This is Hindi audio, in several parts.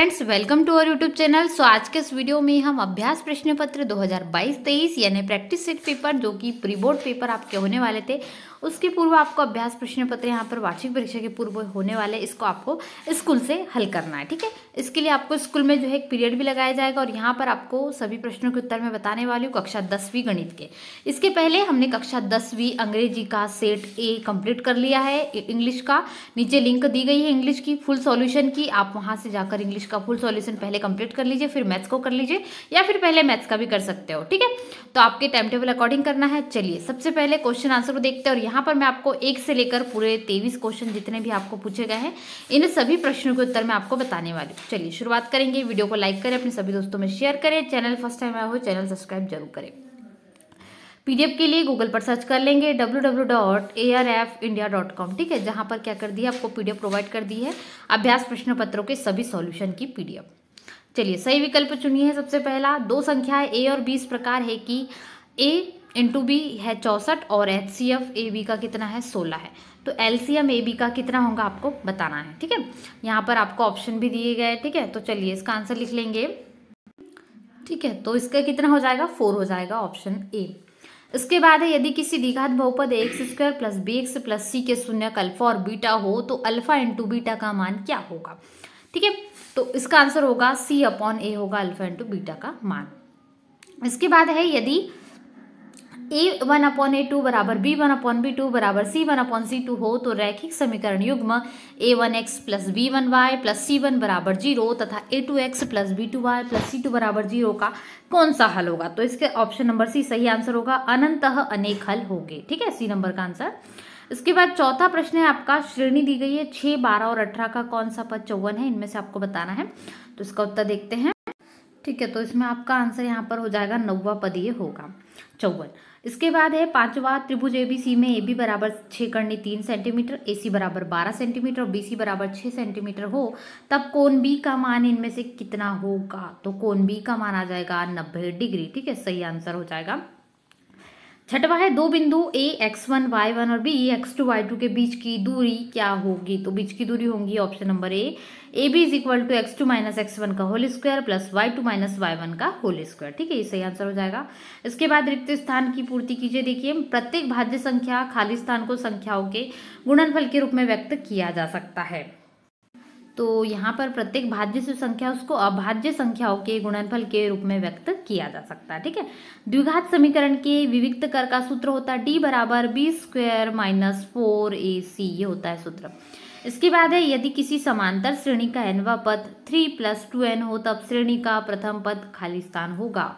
Friends, welcome to our YouTube channel. So आज के इस वीडियो में हम अभ्यास प्रश्न पत्र 2022-23 यानी प्रैक्टिस सेट पेपर जो कि प्री बोर्ड पेपर आपके होने वाले थे, उसके पूर्व आपको अभ्यास प्रश्न पत्र यहाँ पर वार्षिक परीक्षा के पूर्व होने वाले, इसको आपको स्कूल से हल करना है। ठीक है, इसके लिए आपको स्कूल में जो है एक पीरियड भी लगाया जाएगा और यहाँ पर आपको सभी प्रश्नों के उत्तर मैं बताने वाली हूँ कक्षा 10वीं गणित के। इसके पहले हमने कक्षा 10वीं अंग्रेजी का सेट ए कंप्लीट कर लिया है। इंग्लिश का नीचे लिंक दी गई है इंग्लिश की फुल सॉल्यूशन की, आप वहाँ से जाकर इंग्लिश का फुल सॉल्यूशन पहले कंप्लीट कर लीजिए, फिर मैथ्स को कर लीजिए या फिर पहले मैथ्स का भी कर सकते हो। ठीक है, तो आपके टाइम टेबल अकॉर्डिंग करना है। चलिए सबसे पहले क्वेश्चन आंसर को देखते हैं और यहाँ पर मैं आपको 1 से लेकर पूरे 23 क्वेश्चन जितने भी आपको पूछे गए हैं इन सभी प्रश्नों के उत्तर मैं आपको बताने वाली हूँ। चलिए शुरुआत करेंगे। वीडियो को लाइक करें, अपने सभी दोस्तों में शेयर करें, चैनल फर्स्ट टाइम आया हो चैनल सब्सक्राइब जरूर करें। पीडीएफ के लिए गूगल पर सर्च कर लेंगे www.arfindia.com। ठीक है, जहां पर क्या कर दिया आपको पीडीएफ प्रोवाइड कर दी है अभ्यास प्रश्न पत्रों के सभी सॉल्यूशन की पीडीएफ। चलिए सही विकल्प चुनिए। सबसे पहला, दो संख्याएं ए और बी इस प्रकार है कि ए इंटू बी है 64 और एचसीएफ ए बी का कितना है 16 है। तो एलसीएम ए बी का कितना होगा आपको बताना है। ठीक है, यहाँ पर आपको ऑप्शन भी दिए गए। ठीक है, तो चलिए इसका आंसर लिख लेंगे। ठीक है, तो इसका कितना हो जाएगा 4 हो जाएगा ऑप्शन ए। इसके बाद है, यदि किसी द्विघात बहुपद x square plus b x plus c के शून्यक अल्फा और बीटा हो तो अल्फा इंटू बीटा का मान क्या होगा। ठीक है, तो इसका आंसर होगा सी अपॉन ए होगा अल्फा इंटू बीटा का मान। इसके बाद है, यदि a1 अपॉन a2 बराबर b1 अपॉन b2 बराबर c1 अपॉन c2 हो तो रैखिक समीकरण युग्म a1x plus b1y plus c1 बराबर 0 तथा a2x plus b2y plus c2 बराबर 0 का कौन सा हल होगा। तो इसके ऑप्शन नंबर सी सही आंसर होगा, अनंतः अनेक हल होंगे। ठीक है, सी नंबर का आंसर। इसके बाद चौथा प्रश्न है आपका, श्रेणी दी गई है 6, 12 और 18 का कौन सा पद 54 है, इनमें से आपको बताना है। तो इसका उत्तर देखते हैं। ठीक है, तो इसमें आपका आंसर यहाँ पर हो जाएगा 9वां पद ये होगा 54। इसके बाद है 5वां, त्रिभुज एबीसी में ए बी बराबर 6 करनी 3 सेंटीमीटर, ए सी बराबर 12 सेंटीमीटर और बी सी बराबर 6 सेंटीमीटर हो तब कोण बी का मान इनमें से कितना होगा। तो कोण बी का मान आ जाएगा 90 डिग्री। ठीक है, सही आंसर हो जाएगा। छठवा है, दो बिंदु ए x1 y1 और b x2 y2 के बीच की दूरी क्या होगी। तो बीच की दूरी होगी option number A B is equal to x2 minus x1 का whole square plus y2 minus y1 का होल स्क्वायर। ठीक है, ये सही आंसर हो जाएगा। इसके बाद रिक्त स्थान की पूर्ति कीजिए। देखिए, प्रत्येक भाज्य संख्या खाली स्थान को संख्याओं के गुणनफल के रूप में व्यक्त किया जा सकता है। तो यहाँ पर प्रत्येक भाज्य से संख्या उसको अभाज्य संख्याओं के गुणनफल के रूप में व्यक्त किया जा सकता है। ठीक है, द्विघात समीकरण के विविक्त कर का सूत्र होता है d बराबर बी स्क्वायर माइनस 4ac, ये होता है सूत्र। इसके बाद है, यदि किसी समांतर श्रेणी का nवां पद 3 + 2n हो तब श्रेणी का प्रथम पद खाली स्थान होगा।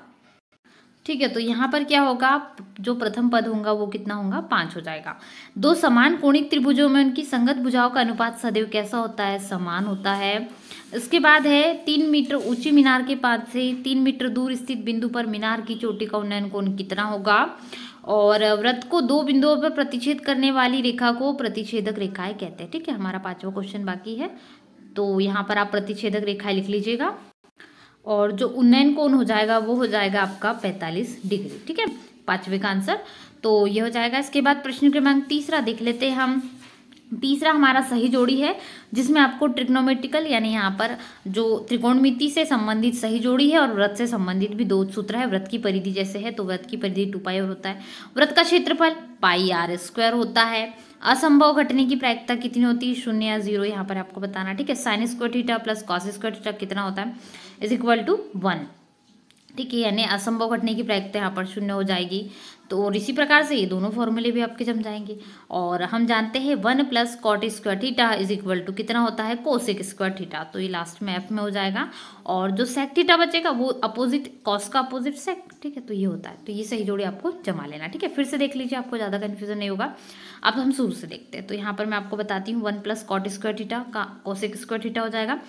ठीक है, तो यहाँ पर क्या होगा, जो प्रथम पद होगा वो कितना होगा 5 हो जाएगा। दो समान कोणिक त्रिभुजों में उनकी संगत भुजाओं का अनुपात सदैव कैसा होता है, समान होता है। इसके बाद है, 3 मीटर ऊंची मीनार के पास से 3 मीटर दूर स्थित बिंदु पर मीनार की चोटी का उन्नयन कोण कितना होगा। और वृत्त को दो बिंदुओं पर प्रतिच्छेद करने वाली रेखा को प्रतिच्छेदक रेखाएं कहते हैं। ठीक है, हमारा 5वां क्वेश्चन बाकी है, तो यहाँ पर आप प्रतिच्छेदक रेखाएं लिख लीजिएगा और जो उन्नयन कोण हो जाएगा वो हो जाएगा आपका 45 डिग्री। ठीक है, 5वें का आंसर तो ये हो जाएगा। इसके बाद प्रश्न क्रमांक 3 देख लेते हैं हम। तीसरा हमारा सही जोड़ी है जिसमें आपको ट्रिग्नोमेट्रिकल यानी यहाँ पर जो त्रिकोणमिति से संबंधित सही जोड़ी है और वृत्त से संबंधित भी दो सूत्र है। वृत्त की परिधि जैसे है तो वृत्त की परिधि 2π होता है, वृत्त का क्षेत्रफल πr² होता है, असंभव घटने की प्रायिकता कितनी होती है 0 या 0, यहाँ पर आपको बताना। ठीक है, sin² theta plus cos² theta कितना होता है इज इक्वल टू 1। ठीक है, यानी असंभव घटने की प्रायिकता यहाँ पर 0 हो जाएगी। तो और इसी प्रकार से ये दोनों फॉर्मूले भी आपके जम जाएंगे। और हम जानते हैं 1 + cot² theta is equal to कितना होता है cos² थीटा, तो ये लास्ट में f में हो जाएगा। और जो sec थीटा बचेगा वो अपोजिट cos का अपोजिट sec। ठीक है, तो ये होता है, तो ये सही जोड़ी आपको जमा लेना। ठीक है, फिर से देख लीजिए, आपको ज़्यादा कन्फ्यूजन नहीं होगा। अब हम शुरू से देखते हैं। तो यहाँ पर मैं आपको बताती हूँ 1 + cot² थीटा का cos² थीटा हो जाएगा,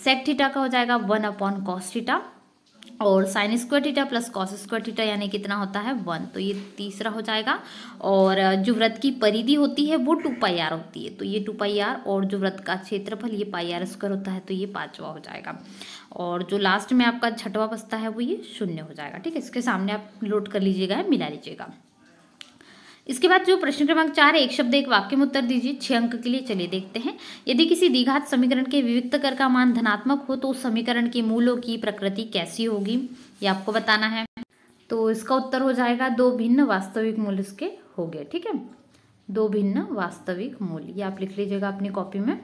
sec थीटा का हो जाएगा 1 अपॉन cos थीटा और sin² theta plus cos² theta यानी कितना होता है 1, तो ये तीसरा हो जाएगा। और जो वृत्त की परिधि होती है वो 2πr होती है, तो ये 2πr और जो वृत्त का क्षेत्रफल ये πr² होता है, तो ये 5वां हो जाएगा। और जो लास्ट में आपका 6वां बचता है वो ये 0 हो जाएगा। ठीक है, इसके सामने आप नोट कर लीजिएगा, मिला लीजिएगा। इसके बाद जो प्रश्न क्रमांक 4 है, एक शब्द एक वाक्य में उत्तर दीजिए 6 अंक के लिए। चलिए देखते हैं। यदि किसी द्विघात समीकरण के विविक्त कर का मान धनात्मक हो तो उस समीकरण के मूलों की प्रकृति कैसी होगी, ये आपको बताना है। तो इसका उत्तर हो जाएगा 2 भिन्न वास्तविक मूल इसके हो गए। ठीक है, 2 भिन्न वास्तविक मूल, ये आप लिख लीजिएगा अपनी कॉपी में।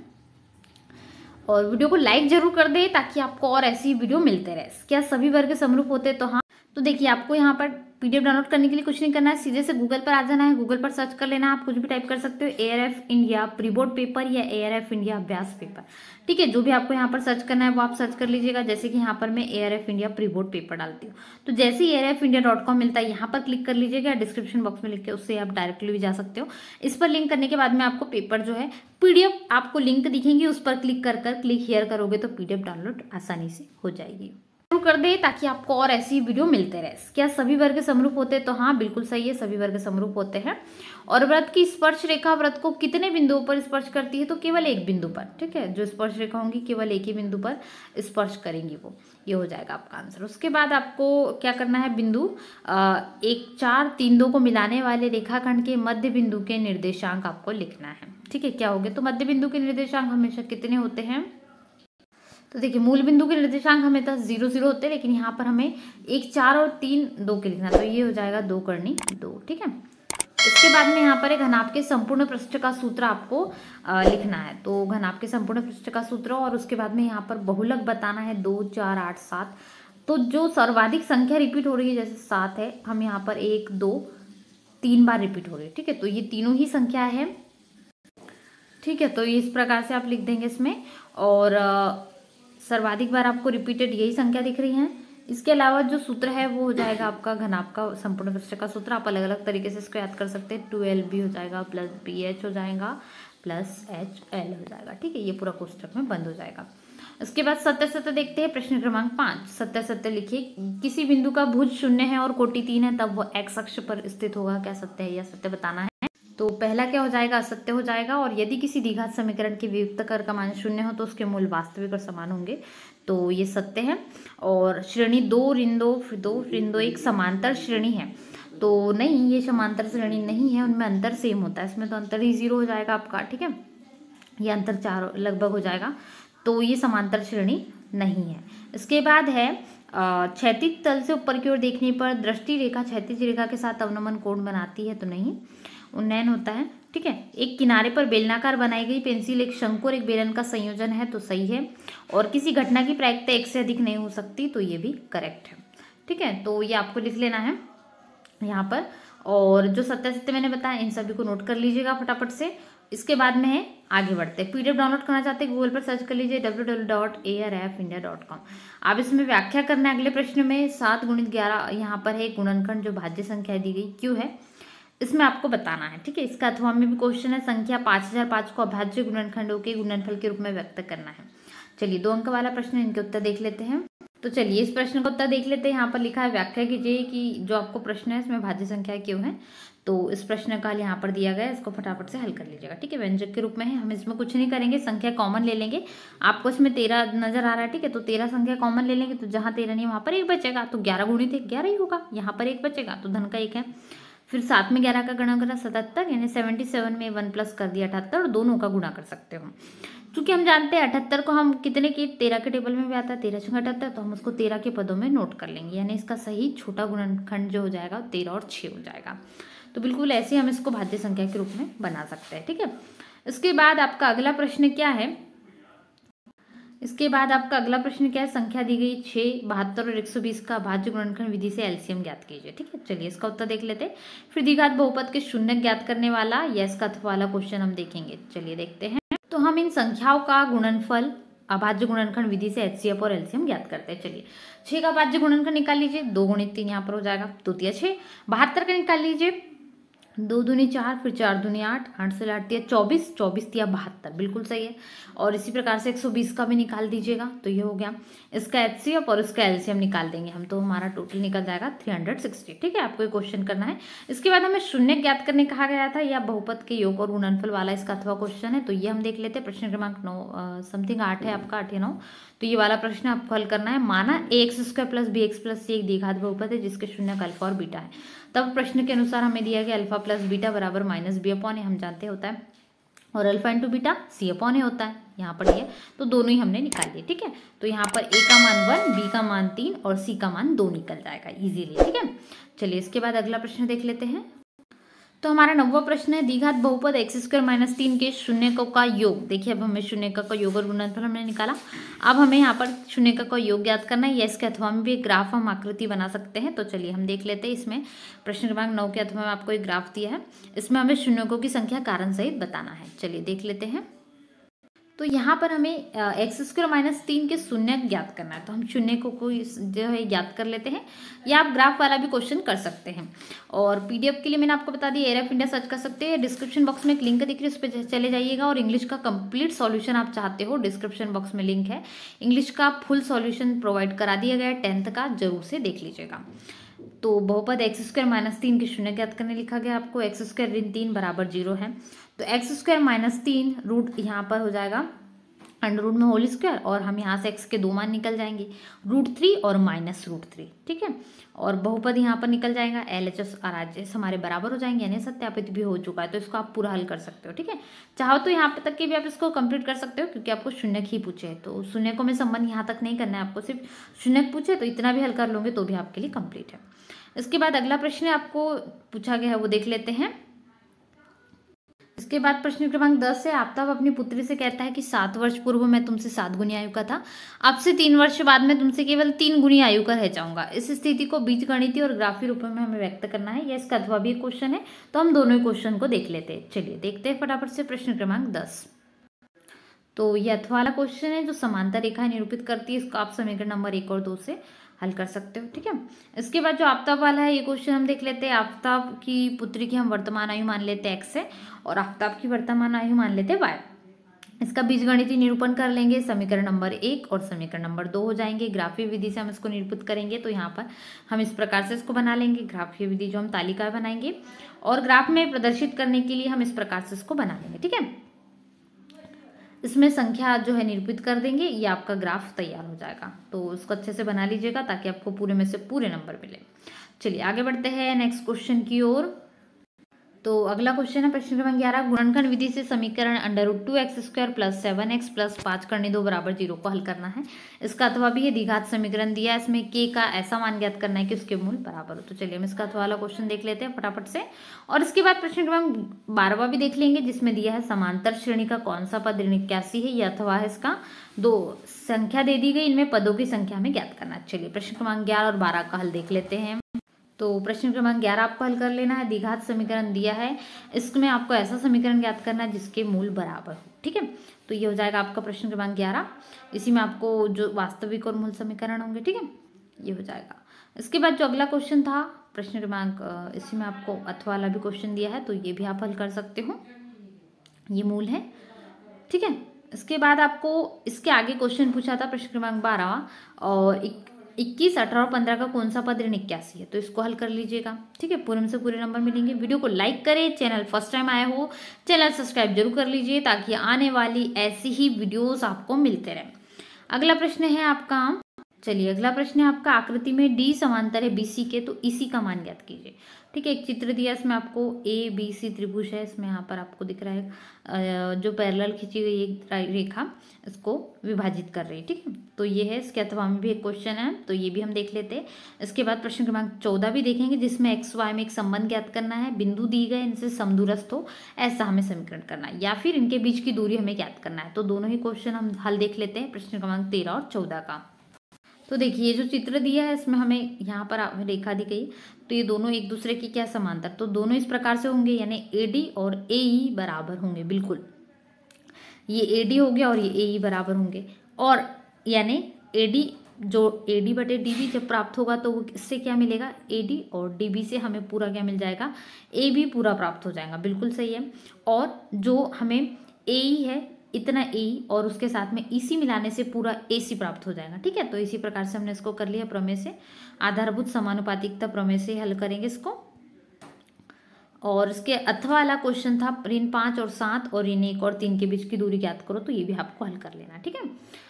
और वीडियो को लाइक जरूर कर दे ताकि आपको और ऐसी वीडियो मिलते रहे। क्या सभी वर्ग समरूप होते? तो हाँ। तो देखिए, आपको यहाँ पर पीडीएफ डाउनलोड करने के लिए कुछ नहीं करना है, सीधे से गूगल पर आ जाना है। गूगल पर सर्च कर लेना है, आप कुछ भी टाइप कर सकते हो, ARF India pre board paper या ARF इंडिया अभ्यास पेपर। ठीक है, जो भी आपको यहाँ पर सर्च करना है वो आप सर्च कर लीजिएगा। जैसे कि यहाँ पर मैं ARF India pre board paper डालती हूँ, तो जैसे ही ARFindia.com मिलता है यहाँ पर क्लिक कर लीजिएगा। डिस्क्रिप्शन बॉक्स में लिख के उससे आप डायरेक्टली भी जा सकते हो। इस पर लिंक करने के बाद में आपको पेपर जो है PDF आपको लिंक दिखेंगी, उस पर क्लिक कर क्लिक हियर करोगे तो PDF डाउनलोड आसानी से हो जाएगी। कर दे ताकि आपको और ऐसी वीडियो मिलते रहे। क्या सभी वर्ग समरूप होते हैं? तो हाँ, बिल्कुल सही है, सभी वर्ग समरूप होते हैं। और वृत्त की स्पर्श रेखा वृत्त को कितने बिंदुओं पर स्पर्श करती है? तो केवल एक बिंदु पर। ठीक है, जो स्पर्श रेखा होंगी केवल एक ही बिंदु पर स्पर्श करेंगी वो, ये हो जाएगा आपका आंसर। उसके बाद आपको क्या करना है, बिंदु 1 4 3 2 को मिलाने वाले रेखाखंड के मध्य बिंदु के निर्देशांक आपको लिखना है। ठीक है, क्या हो गया? तो मध्य बिंदु के निर्देशांक हमेशा कितने होते हैं? तो देखिए, मूल बिंदु के निर्देशांक हमें 0 0 होते हैं, लेकिन यहाँ पर हमें 1 4 और 3 2 के लिखना, तो ये हो जाएगा 2 करनी 2। ठीक है, इसके बाद में यहाँ पर एक घनाभ के संपूर्ण पृष्ठ का सूत्र आपको लिखना है। तो घनाभ के संपूर्ण पृष्ठ का सूत्र, और उसके बाद में यहाँ पर बहुलक बताना है 2 4 8 7। तो जो सर्वाधिक संख्या रिपीट हो रही है, जैसे 7 है, हम यहाँ पर 1 2 3 बार रिपीट हो रही है। ठीक है, तो ये तीनों ही संख्या है। ठीक है, तो इस प्रकार से आप लिख देंगे इसमें, और सर्वाधिक बार आपको रिपीटेड यही संख्या दिख रही है। इसके अलावा जो सूत्र है वो हो जाएगा आपका घनाभ का संपूर्ण पृष्ठ का सूत्र। आप अलग अलग तरीके से इसको याद कर सकते हैं। 2LB हो जाएगा प्लस BH हो जाएगा प्लस HL हो जाएगा। ठीक है, ये पूरा कोष्ठक में बंद हो जाएगा। इसके बाद सत्य सत्य देखते हैं। प्रश्न क्रमांक 5, सत्य सत्य लिखिए। किसी बिंदु का भुज 0 है और कोटि 3 है, तब वो x अक्ष पर स्थित होगा। क्या सत्य है या सत्य बताना है। तो पहला क्या हो जाएगा? असत्य हो जाएगा। और यदि किसी द्विघात समीकरण के वियुक्त कर का मान 0 हो तो उसके मूल वास्तविक और समान होंगे, तो ये सत्य है। और श्रेणी 2 ऋण 2 एक समांतर श्रेणी है, तो नहीं, ये समांतर श्रेणी नहीं है, उनमें अंतर सेम होता है। इसमें तो अंतर ही 0 हो जाएगा आपका। ठीक है, ये अंतर 4 लगभग हो जाएगा, तो ये समांतर श्रेणी नहीं है। इसके बाद है क्षैतिज तल से ऊपर की ओर देखने पर दृष्टि रेखा क्षैतिज रेखा के साथ अवनमन कोण बनाती है, तो नहीं, उन्नयन होता है। ठीक है, एक किनारे पर बेलनाकार बनाई गई पेंसिल एक शंकु और एक बेलन का संयोजन है, तो सही है। और किसी घटना की प्रायिकता 1 से अधिक नहीं हो सकती, तो ये भी करेक्ट है। ठीक है, तो ये आपको लिख लेना है यहाँ पर। और जो सत्य सत्य मैंने बताया, इन सभी को नोट कर लीजिएगा फटाफट से। इसके बाद में है, आगे बढ़ते हैं। PDF डाउनलोड करना चाहते हैं, गूगल पर सर्च कर लीजिए www.arfindia.com। आप इसमें व्याख्या करना है अगले प्रश्न में। 7 × 11 यहाँ पर है गुणनखंड जो भाज्य संख्या दी गई क्यों है, इसमें आपको बताना है। ठीक है, इसका अथवा में भी क्वेश्चन है। संख्या 5005 को अभाज्य गुणनखंडों के गुणनफल के रूप में व्यक्त करना है। चलिए, 2 अंक वाला प्रश्न, इनके उत्तर देख लेते हैं। तो चलिए, इस प्रश्न का उत्तर देख लेते हैं। यहाँ पर लिखा है, व्याख्या कीजिए कि जो आपको प्रश्न है इसमें भाज्य संख्या क्यों है। तो इस प्रश्न का यहाँ पर दिया गया है, इसको फटाफट से हल कर लीजिएगा। ठीक है, व्यंजक के रूप में है, हम इसमें कुछ नहीं करेंगे, संख्या कॉमन ले लेंगे। आपको इसमें 13 नजर आ रहा है। ठीक है, तो 13 संख्या कॉमन ले लेंगे, तो जहाँ 13 नहीं वहाँ पर 1 बचेगा, तो 11 गुणित 1 11 ही होगा। यहाँ पर 1 बचेगा, तो धन का 1 है। फिर 7 में 11 का गुणा करा 77, यानी 77 में 1 प्लस कर दिया 78, और दोनों का गुणा कर सकते हो। क्योंकि हम जानते हैं 78 को हम कितने की 13 के टेबल में भी आता है, 13 × 78, तो हम उसको 13 के पदों में नोट कर लेंगे, यानी इसका सही छोटा गुणनखंड जो हो जाएगा 13 और 6 हो जाएगा। तो बिल्कुल ऐसे हम इसको भाज्य संख्या के रूप में बना सकते हैं। ठीक है, इसके बाद आपका अगला प्रश्न क्या है? इसके बाद आपका अगला प्रश्न क्या है? संख्या दी गई 6, 72 और 120 का भाज्य गुणनखंड विधि से एलसीएम ज्ञात कीजिए। ठीक है, चलिए इसका उत्तर देख लेते हैं। फिर द्विघात बहुपद के शून्य ज्ञात करने वाला यस का अथवा वाला क्वेश्चन हम देखेंगे। चलिए देखते हैं। तो हम इन संख्याओं का गुणनफल अभाज्य गुणनखंड विधि से HCF और एलसीएम ज्ञात करते हैं। चलिए, 6 का भाज्य गुणनखंड निकाल लीजिए, 2 × 3 यहाँ पर हो जाएगा, 2 × 6। 72 का निकाल लीजिए, 2 दूनी 4, फिर 4 दूनी 8, 8 से 8 दिया 24, 24 दिया 72, बिल्कुल सही है। और इसी प्रकार से 120 का भी निकाल दीजिएगा, तो ये हो गया। इसका HCF और इसका LCM निकाल देंगे हम, तो हमारा टोटल निकल जाएगा 360। ठीक है, आपको ये क्वेश्चन करना है। इसके बाद हमें शून्य ज्ञात करने कहा गया था, या बहुपद के योग और गुणनफल वाला इसका अथवा क्वेश्चन है, तो ये हम देख लेते हैं। प्रश्न क्रमांक 9 समथिंग 8 है आपका, 8 या 9, तो तो ये वाला प्रश्न आपको हल करना है। माना ax² + bx + c एक द्विघात बहुपद है जिसके शून्यक अल्फा और बीटा है, तब प्रश्न के अनुसार हमें दिया गया अल्फा + बीटा बराबर -b/a, हम जानते होता है, और अल्फा × बीटा c/a होता है, यहाँ पर ये तो दोनों ही हमने निकाल लिए। ठीक है, तो यहाँ पर a का मान 1, b का मान 3 और c का मान 2 निकल जाएगा इजीली। ठीक है, चलिए इसके बाद अगला प्रश्न देख लेते हैं। तो हमारा 9वां प्रश्न है द्विघात बहुपद x² - 3 के शून्यकों का योग। देखिए अब हमें शून्यकों का योग और गुणनफल हमने निकाला, अब हमें यहाँ पर शून्यकों का योग ज्ञात करना है, या इसके अथवा में भी एक ग्राफ हम आकृति बना सकते हैं। तो चलिए हम देख लेते हैं। इसमें प्रश्न क्रमांक 9 के अथवा में आपको एक ग्राफ दिया है, इसमें हमें शून्यकों की संख्या कारण सहित बताना है। चलिए देख लेते हैं। तो यहाँ पर हमें x² - 3 के शून्यक ज्ञात करना है, तो हम शून्यकों को जो है ज्ञात कर लेते हैं, या आप ग्राफ वाला भी क्वेश्चन कर सकते हैं। और पीडीएफ के लिए मैंने आपको बता दिया, एयर ऑफ इंडिया सर्च कर सकते हैं, डिस्क्रिप्शन बॉक्स में एक लिंक दिख रही है, उस पर चले जाइएगा। और इंग्लिश का कंप्लीट सॉल्यूशन आप चाहते हो, डिस्क्रिप्शन बॉक्स में लिंक है, इंग्लिश का फुल सॉल्यूशन प्रोवाइड करा दिया गया है 10th का, जरूर से देख लीजिएगा। तो बहुपद x² - 3 के शून्य ज्ञात करने लिखा गया आपको, x² - 3 बराबर 0 है, तो x² - 3 रूट यहाँ पर हो जाएगा √ में होल स्क्वायर, और हम यहाँ से x के 2 मान निकल जाएंगे, √3 और -√3। ठीक है, और बहुपद यहाँ पर निकल जाएगा, LHS और RHS हमारे बराबर हो जाएंगे, यानी सत्यापित भी हो चुका है, तो इसको आप पूरा हल कर सकते हो। ठीक है, चाहो तो यहाँ पे तक के भी आप इसको कंप्लीट कर सकते हो, क्योंकि आपको शून्यक ही पूछे है, तो शून्यकों में संबंध यहाँ तक नहीं करना है आपको, सिर्फ शून्यक पूछे तो इतना भी हल कर लोगे तो भी आपके लिए कंप्लीट है। इसके बाद अगला प्रश्न आपको पूछा गया है, वो देख लेते हैं। इसके बाद प्रश्न क्रमांक 10 है, आफ्ताब अपनी पुत्री से कहता है कि 7 वर्ष पूर्व मैं तुमसे 7 गुनी आयु का था, अब से 3 वर्ष बाद मैं तुमसे केवल 3 गुनी आयु का रह जाऊंगा। इस स्थिति को बीजगणितीय और ग्राफीय रूप में हमें व्यक्त करना है, या इसका अथवा भी एक क्वेश्चन है, तो हम दोनों ही क्वेश्चन को देख लेते हैं। चलिए देखते हैं फटाफट से प्रश्न क्रमांक 10। तो ये अथवा वाला क्वेश्चन है जो समांतर रेखा निरूपित करती है, इसको आप समीकरण नंबर 1 और 2 से हल कर सकते हो। ठीक है, इसके बाद जो आफ्ताब वाला है ये क्वेश्चन हम देख लेते हैं। आफ्ताब की पुत्री की हम वर्तमान आयु मान लेते हैं x है, और आफ्ताब की वर्तमान आयु मान लेते हैं y। इसका बीजगणितीय निरूपण कर लेंगे, समीकरण नंबर 1 और समीकरण नंबर 2 हो जाएंगे। ग्राफीय विधि से हम इसको निरूपित करेंगे, तो यहाँ पर हम इस प्रकार से इसको बना लेंगे, ग्राफीय विधि जो हम तालिका बनाएंगे, और ग्राफ में प्रदर्शित करने के लिए हम इस प्रकार से इसको बना लेंगे। ठीक है, इसमें संख्या जो है निरूपित कर देंगे, ये आपका ग्राफ तैयार हो जाएगा। तो उसको अच्छे से बना लीजिएगा ताकि आपको पूरे में से पूरे नंबर मिले। चलिए आगे बढ़ते हैं नेक्स्ट क्वेश्चन की ओर। तो अगला क्वेश्चन है प्रश्न क्रमांक 11, गुणनखंड विधि से समीकरण √2x² + 7x + 5 × 2 = 0 को हल करना है। इसका अथवा भी है, द्विघात समीकरण दिया है, इसमें k का ऐसा मान ज्ञात करना है कि उसके मूल बराबर हो। तो चलिए हम इसका अथवा वाला क्वेश्चन देख लेते हैं फटाफट से, और इसके बाद प्रश्न क्रमांक 12वां भी देख लेंगे, जिसमें दिया है समांतर श्रेणी का कौन सा पद ऋण 81 है, यह अथवा है इसका। 2 संख्या दे दी गई, इनमें पदों की संख्या हमें ज्ञात करना है। चलिए प्रश्न क्रमांक 11 और 12 का हल देख लेते हैं। तो प्रश्न क्रमांक 11 आपको हल कर लेना है, द्विघात समीकरण दिया है, इसमें आपको ऐसा समीकरण ज्ञात करना है जिसके मूल बराबर हो। ठीक है, तो ये हो जाएगा आपका प्रश्न क्रमांक 11, इसी में आपको जो वास्तविक और मूल समीकरण होंगे। ठीक है, ये हो जाएगा। इसके बाद जो अगला क्वेश्चन था प्रश्न क्रमांक, इसी में आपको अथवा वाला भी क्वेश्चन दिया है, तो ये भी आप हल कर सकते हो, ये मूल है। ठीक है, इसके बाद आपको इसके आगे क्वेश्चन पूछा था प्रश्न क्रमांक 12 और 21, 18 और 15 का कौन सा पद ऋण 81 है, तो इसको हल कर लीजिएगा। ठीक है, पूरे में से पूरे नंबर मिलेंगे। वीडियो को लाइक करें, चैनल फर्स्ट टाइम आए हो चैनल सब्सक्राइब जरूर कर लीजिए, ताकि आने वाली ऐसी ही वीडियोस आपको मिलते रहे। अगला प्रश्न है आपका, चलिए अगला प्रश्न है आपका, आकृति में D समांतर है BC के, तो EC का मान ज्ञात कीजिए। ठीक है, एक चित्र दिया, इसमें आपको ABC त्रिभुज है, इसमें यहाँ पर आपको दिख रहा है जो पैरेलल खींची गई एक रेखा इसको विभाजित कर रही है। ठीक है, तो ये है, इसके अथवा में भी एक क्वेश्चन है, तो ये भी हम देख लेते हैं। इसके बाद प्रश्न क्रमांक 14 भी देखेंगे, जिसमें XY में एक संबंध ज्ञात करना है, बिंदु दी गए इनसे समदूरस्थ हो ऐसा हमें समीकरण करना है, या फिर इनके बीच की दूरी हमें ज्ञात करना है। तो दोनों ही क्वेश्चन हम हल देख लेते हैं, प्रश्न क्रमांक 13 और 14 का। तो देखिए जो चित्र दिया है, इसमें हमें यहाँ पर रेखा दी गई, तो ये दोनों एक दूसरे की क्या समांतर, तो दोनों इस प्रकार से होंगे, यानी AD और AE बराबर होंगे। बिल्कुल, ये AD हो गया और ये AE बराबर होंगे, और यानी AD जो AD/DB जब प्राप्त होगा तो वो इससे क्या मिलेगा, AD और DB से हमें पूरा क्या मिल जाएगा, AB पूरा प्राप्त हो जाएगा। बिल्कुल सही है, और जो हमें AE है इतना AE और उसके साथ में EC मिलाने से पूरा AC प्राप्त हो जाएगा। ठीक है, तो इसी प्रकार से हमने इसको कर लिया प्रमेय से, आधारभूत समानुपातिकता प्रमेय से हल करेंगे इसको। और इसके अथवा वाला क्वेश्चन था ऋण 5 और 7 और ऋण 1 और 3 के बीच की दूरी ज्ञात करो, तो ये भी आपको हल कर लेना। ठीक है,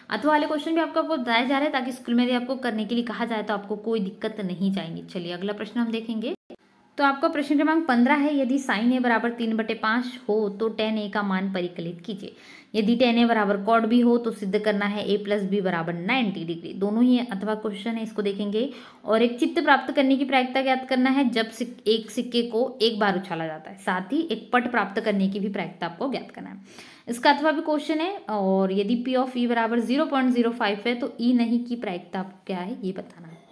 अथवा वाले क्वेश्चन भी आपको बताया जा रहा है ताकि स्कूल में यदि आपको करने के लिए कहा जाए तो आपको कोई दिक्कत नहीं जाएंगी। चलिए अगला प्रश्न हम देखेंगे। तो आपका प्रश्न क्रमांक 15 है, यदि साइन ए बराबर 3/5 हो तो tan a का मान परिकलित कीजिए। यदि tan a बराबर cot b हो तो सिद्ध करना है a + b बराबर 90 डिग्री। दोनों ही अथवा क्वेश्चन है, इसको देखेंगे। और एक चित्त प्राप्त करने की प्रायिकता ज्ञात करना है जब एक सिक्के को एक बार उछाला जाता है। साथ ही एक पट प्राप्त करने की भी प्रायिकता आपको ज्ञात करना है। इसका अथवा भी क्वेश्चन है। और यदि p ऑफ e बराबर 0.05 है तो e नहीं की प्रायिकता आपको क्या है ये बताना है।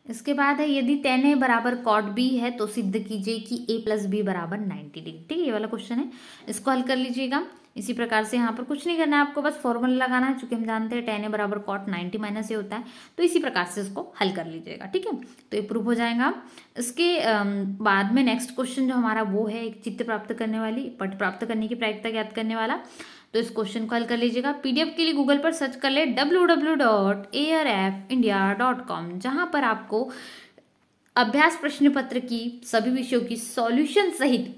इसके बाद है, यदि tan a बराबर cot b है तो सिद्ध कीजिए कि a + b बराबर 90 डिग्री। ठीक है, ये वाला क्वेश्चन है, इसको हल कर लीजिएगा। इसी प्रकार से यहाँ पर कुछ नहीं करना है आपको, बस फॉर्मूला लगाना है। चूंकि हम जानते हैं tan a बराबर cot 90 - a होता है, तो इसी प्रकार से इसको हल कर लीजिएगा। ठीक है, तो ये प्रूव हो जाएगा। इसके बाद में नेक्स्ट क्वेश्चन जो हमारा वो है एक चित्त प्राप्त करने वाली, पट प्राप्त करने की प्रायिकता ज्ञात करने वाला। तो इस क्वेश्चन को हल कर लीजिएगा। पीडीएफ के लिए गूगल पर सर्च कर ले www.arfindia.com, जहां पर आपको अभ्यास प्रश्न पत्र की सभी विषयों की सॉल्यूशन सहित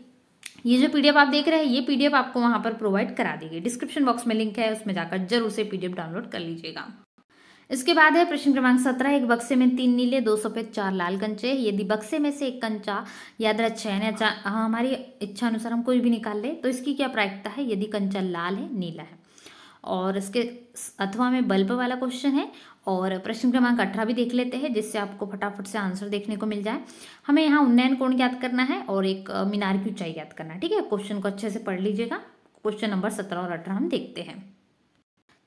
ये जो पीडीएफ आप देख रहे हैं, ये पीडीएफ आपको वहां पर प्रोवाइड करा दी गई। डिस्क्रिप्शन बॉक्स में लिंक है, उसमें जाकर जरूर से पीडीएफ डाउनलोड कर लीजिएगा। इसके बाद है प्रश्न क्रमांक 17, एक बक्से में 3 नीले 2 सफेद 4 लाल कंचे। यदि बक्से में से एक कंचा यादृच्छिक है, हमारी इच्छा अनुसार हम कोई भी निकाल ले, तो इसकी क्या प्रायिकता है यदि कंचा लाल है नीला है। और इसके अथवा में बल्ब वाला क्वेश्चन है। और प्रश्न क्रमांक 18 भी देख लेते हैं, जिससे आपको फटाफट से आंसर देखने को मिल जाए। हमें यहाँ उन्नयन कोण ज्ञात करना है और एक मीनार की ऊंचाई ज्ञात करना है। ठीक है, क्वेश्चन को अच्छे से पढ़ लीजिएगा। क्वेश्चन नंबर 17 और 18 हम देखते हैं।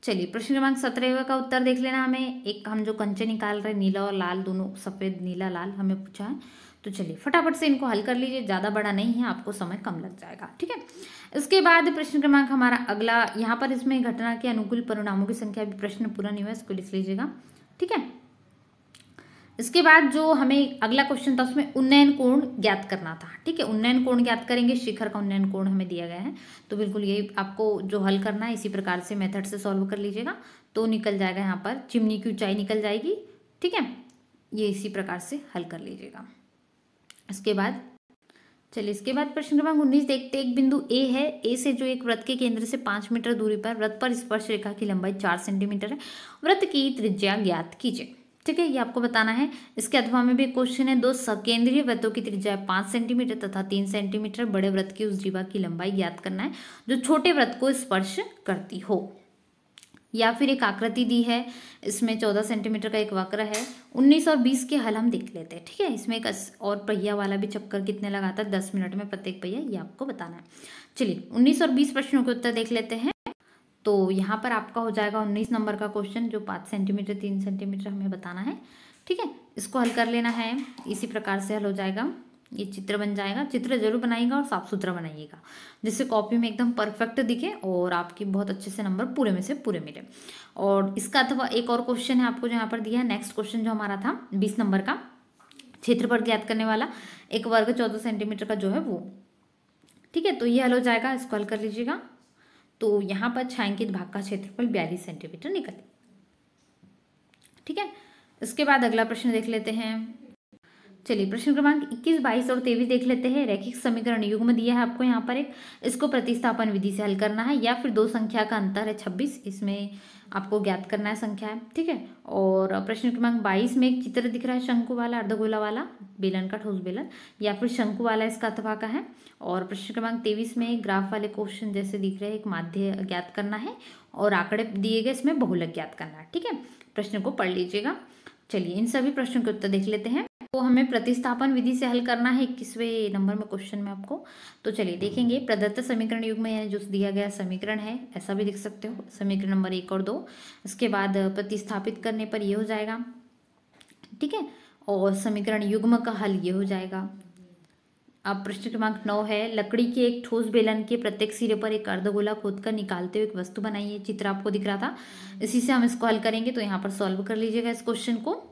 चलिए प्रश्न क्रमांक 17 का उत्तर देख लेना। हमें एक हम जो कंचे निकाल रहे हैं नीला और लाल, दोनों सफेद नीला लाल हमें पूछा है, तो चलिए फटाफट से इनको हल कर लीजिए। ज़्यादा बड़ा नहीं है, आपको समय कम लग जाएगा। ठीक है, इसके बाद प्रश्न क्रमांक हमारा अगला, यहाँ पर इसमें घटना के अनुकूल परिणामों की संख्या भी प्रश्न पूरा नहीं हुआ, इसको लिख लीजिएगा। ठीक है, इसके बाद जो हमें अगला क्वेश्चन था उसमें उन्नयन कोण ज्ञात करना था। ठीक है, उन्नयन कोण ज्ञात करेंगे, शिखर का उन्नयन कोण हमें दिया गया है, तो बिल्कुल यही आपको जो हल करना है इसी प्रकार से मेथड से सॉल्व कर लीजिएगा। तो निकल जाएगा यहाँ पर चिमनी की ऊंचाई निकल जाएगी। ठीक है, ये इसी प्रकार से हल कर लीजिएगा। इसके बाद चलिए इसके बाद प्रश्न क्रमांक 19 देखते। एक बिंदु ए है, ए से जो एक वृत्त के केंद्र से 5 मीटर दूरी पर वृत्त पर स्पर्श रेखा की लंबाई 4 सेंटीमीटर है। वृत्त की त्रिज्या ज्ञात कीजिए। ठीक है, ये आपको बताना है। इसके अथवा में भी क्वेश्चन है, 2 सकेंद्रीय वृत्तों की त्रिज्या 5 सेंटीमीटर तथा 3 सेंटीमीटर। बड़े वृत्त की उस जीवा की लंबाई ज्ञात करना है जो छोटे वृत्त को स्पर्श करती हो। या फिर एक आकृति दी है, इसमें 14 सेंटीमीटर का एक वक्र है। 19 और 20 के हल हम देख लेते हैं। ठीक है, इसमें एक और पहिया वाला भी चक्कर कितने लगाता है, 10 मिनट में प्रत्येक पहिया, ये आपको बताना है। चलिए 19 और 20 प्रश्नों के उत्तर देख लेते हैं। तो यहाँ पर आपका हो जाएगा 19 नंबर का क्वेश्चन, जो 5 सेंटीमीटर 3 सेंटीमीटर हमें बताना है। ठीक है, इसको हल कर लेना है, इसी प्रकार से हल हो जाएगा। ये चित्र बन जाएगा, चित्र जरूर बनाइएगा और साफ सुथरा बनाइएगा, जिससे कॉपी में एकदम परफेक्ट दिखे और आपकी बहुत अच्छे से नंबर पूरे में से पूरे मिले। और इसका अथवा एक और क्वेश्चन है आपको जो यहाँ पर दिया है। नेक्स्ट क्वेश्चन जो हमारा था 20 नंबर का, क्षेत्रफल ज्ञात करने वाला, एक वर्ग 14 सेंटीमीटर का जो है वो। ठीक है, तो ये हल हो जाएगा, इसको हल कर लीजिएगा। तो यहाँ पर छायांकित भाग का क्षेत्रफल 42 सेंटीमीटर निकले। ठीक है, इसके बाद अगला प्रश्न देख लेते हैं। चलिए प्रश्न क्रमांक 21, 22 और 23 देख लेते हैं। रैखिक समीकरण युग्म दिया है आपको यहाँ पर एक, इसको प्रतिस्थापन विधि से हल करना है। या फिर 2 संख्या का अंतर है 26, इसमें आपको ज्ञात करना है संख्या है। ठीक है, और प्रश्न क्रमांक 22 में एक चित्र दिख रहा है शंकु वाला, अर्धगोला वाला, बेलन का ठोस बेलन, या फिर शंकु वाला इसका अथवा का है। और प्रश्न क्रमांक 23 में ग्राफ वाले क्वेश्चन जैसे दिख रहे हैं, एक माध्य ज्ञात करना है और आंकड़े दिए गए, इसमें बहुलक ज्ञात करना है। ठीक है, प्रश्न को पढ़ लीजिएगा। चलिए इन सभी प्रश्नों के उत्तर देख लेते हैं। तो हमें प्रतिस्थापन विधि से हल करना है 21वें नंबर में क्वेश्चन में आपको। तो चलिए देखेंगे। प्रदत्त समीकरण युग्म यानी जो दिया गया समीकरण है, ऐसा भी लिख सकते हो, समीकरण नंबर 1 और 2। इसके बाद प्रतिस्थापित करने पर ये हो जाएगा। ठीक है, और समीकरण युग्म का हल ये हो जाएगा। अब प्रश्न क्रमांक 9 है, लकड़ी के एक ठोस बेलन के प्रत्येक सिरे पर एक अर्धगोला खोदकर निकालते हुए एक वस्तु बनाइए। चित्र आपको दिख रहा था, इसी से हम इसको हल करेंगे। तो यहाँ पर सॉल्व कर लीजिएगा इस क्वेश्चन को।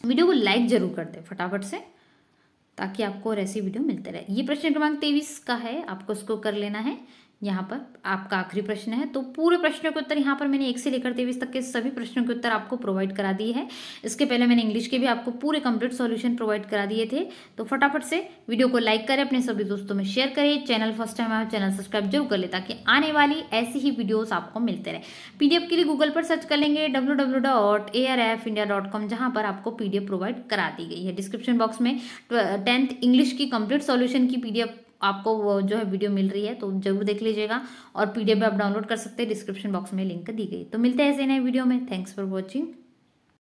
वीडियो को लाइक जरूर कर दें फटाफट से, ताकि आपको और ऐसी वीडियो मिलते रहे। ये प्रश्न क्रमांक 23 का है, आपको इसको कर लेना है। यहाँ पर आपका आखिरी प्रश्न है। तो पूरे प्रश्नों के उत्तर यहाँ पर मैंने 1 से लेकर 23 तक के सभी प्रश्नों के उत्तर आपको प्रोवाइड करा दिए हैं। इसके पहले मैंने इंग्लिश के भी आपको पूरे कंप्लीट सॉल्यूशन प्रोवाइड करा दिए थे। तो फटाफट से वीडियो को लाइक करें, अपने सभी दोस्तों में शेयर करें। चैनल फर्स्ट टाइम आए चैनल सब्सक्राइब जरूर कर ले, ताकि आने वाली ऐसी ही वीडियोस आपको मिलते रहे। पीडीएफ के लिए गूगल पर सर्च कर लेंगे www.arfindia.com, जहाँ पर आपको पीडीएफ प्रोवाइड करा दी गई है। डिस्क्रिप्शन बॉक्स में 10th इंग्लिश की कंप्लीट सॉल्यूशन की पीडीएफ आपको वो जो है वीडियो मिल रही है, तो जरूर देख लीजिएगा। और पीडीएफ भी आप डाउनलोड कर सकते हैं, डिस्क्रिप्शन बॉक्स में लिंक दी गई। तो मिलते हैं ऐसे नए वीडियो में। Thanks for watching.